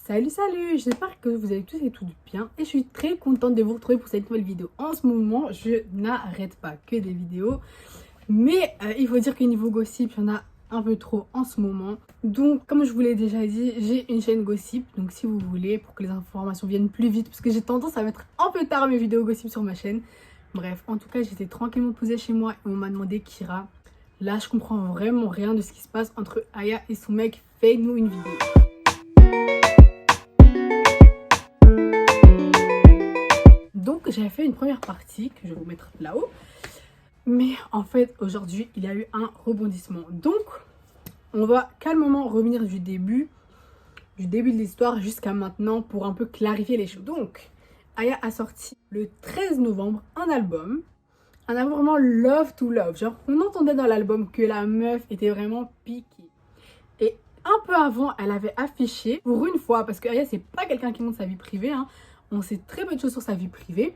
Salut, j'espère que vous allez tous et toutes bien et je suis très contente de vous retrouver pour cette nouvelle vidéo. En ce moment, je n'arrête pas que des vidéos, mais il faut dire que niveau gossip, il y en a un peu trop en ce moment. Donc, comme je vous l'ai déjà dit, j'ai une chaîne gossip, donc si vous voulez, pour que les informations viennent plus vite, parce que j'ai tendance à mettre un peu tard mes vidéos gossip sur ma chaîne. Bref, en tout cas, j'étais tranquillement posée chez moi et on m'a demandé Kira. Là, je comprends vraiment rien de ce qui se passe entre Aya et son mec. Fais-nous une vidéo. Donc j'avais fait une première partie que je vais vous mettre là-haut. Mais en fait aujourd'hui il y a eu un rebondissement. Donc on va calmement revenir du début de l'histoire jusqu'à maintenant pour un peu clarifier les choses. Donc Aya a sorti le 13 novembre un album vraiment love to love. Genre on entendait dans l'album que la meuf était vraiment piquée. Et un peu avant elle avait affiché, pour une fois, parce que Aya c'est pas quelqu'un qui montre sa vie privée, hein. On sait très peu de choses sur sa vie privée.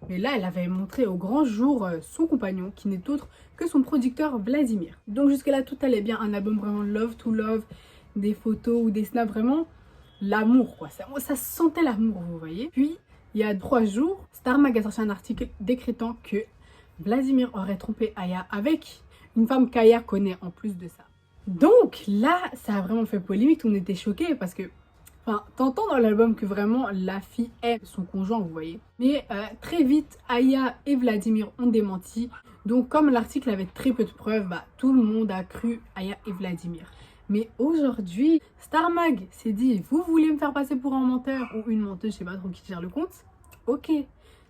Mais là, elle avait montré au grand jour son compagnon, qui n'est autre que son producteur Vladimir. Donc jusque-là, tout allait bien. Un album vraiment love to love, des photos ou des snaps, vraiment l'amour, quoi. Ça sentait l'amour, vous voyez. Puis, il y a 3 jours, Star Mag a sorti un article décrétant que Vladimir aurait trompé Aya avec une femme qu'Aya connaît en plus de ça. Donc là, ça a vraiment fait polémique. On était choqués parce que enfin, t'entends dans l'album que vraiment la fille aime son conjoint, vous voyez. Mais très vite, Aya et Vladimir ont démenti. Donc comme l'article avait très peu de preuves, tout le monde a cru Aya et Vladimir. Mais aujourd'hui, Star Mag s'est dit, vous voulez me faire passer pour un menteur ou une menteuse, je sais pas trop qui gère le compte. Ok,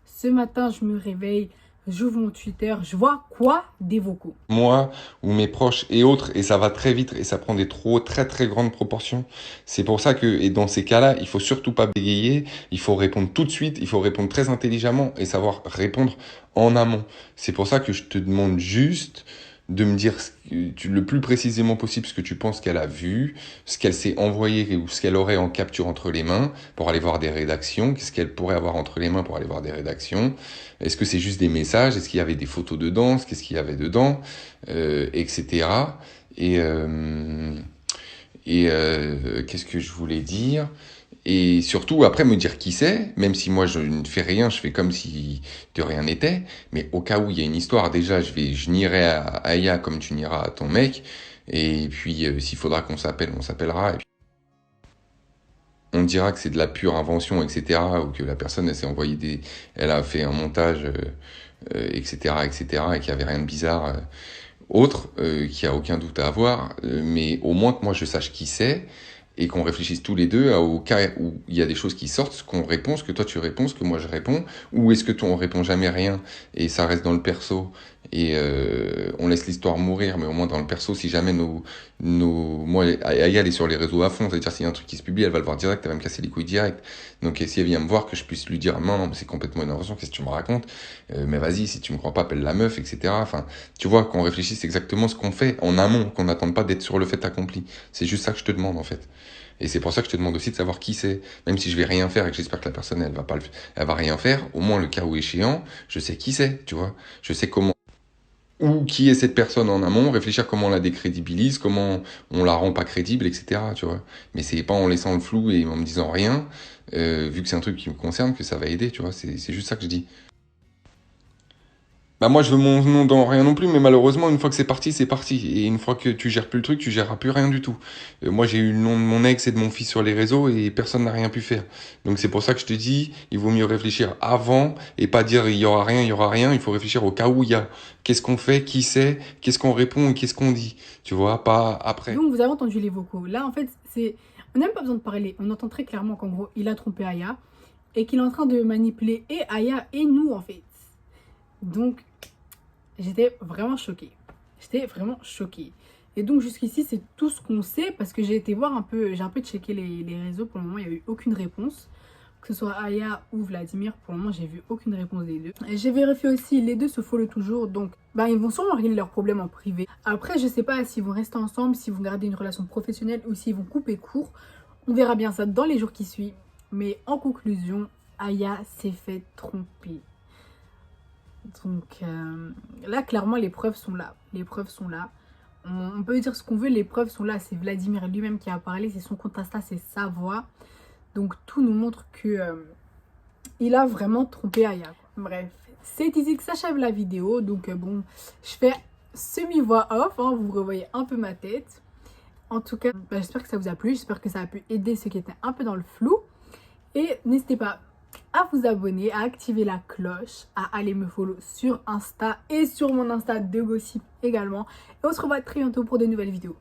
ce matin je me réveille, j'ouvre mon Twitter, je vois quoi? Des vocaux. Moi ou mes proches et autres, et ça va très vite et ça prend des très grandes proportions. C'est pour ça que, et dans ces cas-là, il faut surtout pas bégayer, il faut répondre tout de suite, il faut répondre très intelligemment et savoir répondre en amont. C'est pour ça que je te demande juste de me dire le plus précisément possible ce que tu penses qu'elle a vu, ce qu'elle s'est envoyé ou ce qu'elle aurait en capture entre les mains pour aller voir des rédactions, qu'est-ce qu'elle pourrait avoir entre les mains pour aller voir des rédactions, est-ce que c'est juste des messages, est-ce qu'il y avait des photos de danse, qu'est-ce qu'il y avait dedans, etc. Qu'est-ce que je voulais dire? Et surtout, après, me dire qui c'est, même si moi je ne fais rien, je fais comme si de rien n'était, mais au cas où il y a une histoire, déjà, je nierai à Aya comme tu nieras à ton mec, et puis s'il faudra qu'on s'appelle, on s'appellera, et puis on dira que c'est de la pure invention, etc., ou que la personne, elle a fait un montage, etc., etc., et qu'il n'y avait rien de bizarre, qu'il n'y a aucun doute à avoir, mais au moins que moi je sache qui c'est, et qu'on réfléchisse tous les deux au cas où il y a des choses qui sortent, ce qu'on répond, ce que toi tu réponds, ce que moi je réponds, ou est-ce que toi on répond jamais rien et ça reste dans le perso et on laisse l'histoire mourir, mais au moins dans le perso, si jamais moi, Aya elle est sur les réseaux à fond, c'est-à-dire s'il y a un truc qui se publie, elle va le voir direct, elle va me casser les couilles direct. Donc si elle vient me voir, que je puisse lui dire non, mais c'est complètement une invention, qu'est-ce que tu me racontes, mais vas-y, si tu me crois pas, appelle la meuf, etc. Enfin, tu vois, qu'on réfléchisse exactement ce qu'on fait en amont, qu'on n'attende pas d'être sur le fait accompli. C'est juste ça que je te demande en fait. Et c'est pour ça que je te demande aussi de savoir qui c'est. Même si je vais rien faire et que j'espère que la personne, elle va rien faire, au moins le cas où échéant, je sais qui c'est, tu vois. Je sais comment, ou qui est cette personne en amont, réfléchir comment on la décrédibilise, comment on la rend pas crédible, etc., tu vois. Mais c'est pas en laissant le flou et en me disant rien, vu que c'est un truc qui me concerne, que ça va aider, tu vois. C'est juste ça que je dis. Bah moi je veux mon nom dans rien non plus, mais malheureusement une fois que c'est parti, c'est parti. Et une fois que tu gères plus le truc, tu géreras plus rien du tout. Moi j'ai eu le nom de mon ex et de mon fils sur les réseaux et personne n'a rien pu faire. Donc c'est pour ça que je te dis, il vaut mieux réfléchir avant et pas dire il y aura rien, il y aura rien. Il faut réfléchir au cas où il y a. Qu'est-ce qu'on fait, qui c'est, qu'est-ce qu'on répond et qu'est-ce qu'on dit. Tu vois, pas après. Donc vous avez entendu les vocaux. Là en fait on n'a même pas besoin de parler. On entend très clairement qu'en gros il a trompé Aya et qu'il est en train de manipuler et Aya et nous en fait. Donc j'étais vraiment choquée. Et donc jusqu'ici c'est tout ce qu'on sait parce que j'ai été voir j'ai un peu checké les réseaux. Pour le moment il n'y a eu aucune réponse. Que ce soit Aya ou Vladimir, pour le moment j'ai vu aucune réponse des deux. J'ai vérifié aussi, les deux se follow toujours, donc ils vont sûrement régler leurs problèmes en privé. Après je sais pas s'ils vont rester ensemble, s'ils vont garder une relation professionnelle ou s'ils vont couper court. On verra bien ça dans les jours qui suivent. Mais en conclusion, Aya s'est fait tromper. Donc là clairement les preuves sont là. On peut dire ce qu'on veut, les preuves sont là. C'est Vladimir lui-même qui a parlé, c'est son compte Insta, c'est sa voix. Donc tout nous montre que il a vraiment trompé Aya, quoi. Bref, c'est ici que s'achève la vidéo. Donc bon, je fais semi-voix off, hein, vous revoyez un peu ma tête. En tout cas, j'espère que ça vous a plu, j'espère que ça a pu aider ceux qui étaient un peu dans le flou. Et n'hésitez pas à vous abonner, à activer la cloche, à aller me follow sur Insta et sur mon Insta de Gossip également. Et on se revoit très bientôt pour de nouvelles vidéos.